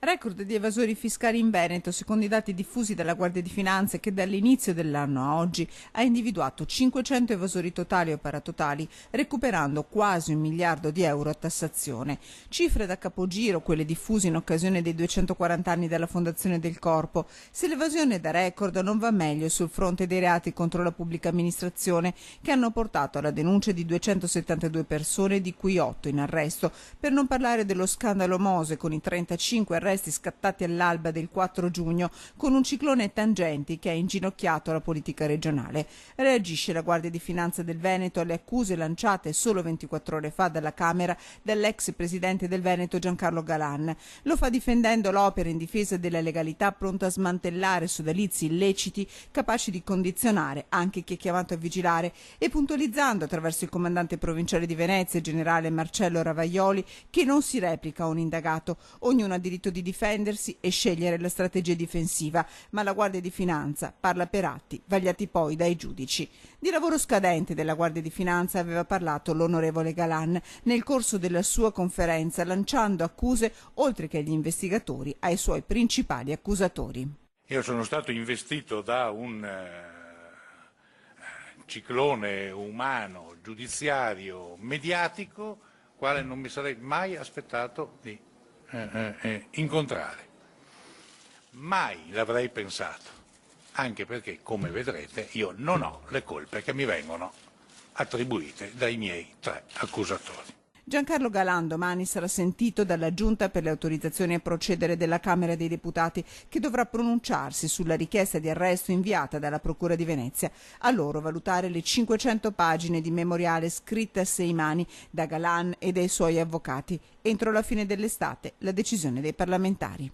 Record di evasori fiscali in Veneto, secondo i dati diffusi dalla Guardia di Finanza, che dall'inizio dell'anno a oggi ha individuato 500 evasori totali o paratotali, recuperando quasi 1 miliardo di euro a tassazione. Cifre da capogiro, quelle diffuse in occasione dei 240 anni della fondazione del Corpo. Se l'evasione è da record, non va meglio sul fronte dei reati contro la pubblica amministrazione, che hanno portato alla denuncia di 272 persone, di cui 8 in arresto, per non parlare dello scandalo Mose, con i 35 arresti scattati all'alba del 4 giugno con un ciclone tangenti che ha inginocchiato la politica regionale. Reagisce la Guardia di Finanza del Veneto alle accuse lanciate solo 24 ore fa dalla Camera dall'ex presidente del Veneto Giancarlo Galan. Lo fa difendendo l'opera in difesa della legalità, pronta a smantellare sodalizi illeciti capaci di condizionare anche chi è chiamato a vigilare, e puntualizzando attraverso il comandante provinciale di Venezia, generale Marcello Ravaioli, che non si replica un indagato. Ognuno ha diritto di difendersi e scegliere la strategia difensiva, ma la Guardia di Finanza parla per atti, vagliati poi dai giudici. Di lavoro scadente della Guardia di Finanza aveva parlato l'onorevole Galan nel corso della sua conferenza, lanciando accuse, oltre che agli investigatori, ai suoi principali accusatori. Io sono stato investito da un ciclone umano, giudiziario, mediatico, quale non mi sarei mai aspettato di incontrare. Mai l'avrei pensato, anche perché, come vedrete, io non ho le colpe che mi vengono attribuite dai miei 3 accusatori. Giancarlo Galan domani sarà sentito dalla Giunta per le autorizzazioni a procedere della Camera dei Deputati, che dovrà pronunciarsi sulla richiesta di arresto inviata dalla Procura di Venezia. A loro valutare le 500 pagine di memoriale scritte a 6 mani da Galan e dai suoi avvocati. Entro la fine dell'estate la decisione dei parlamentari.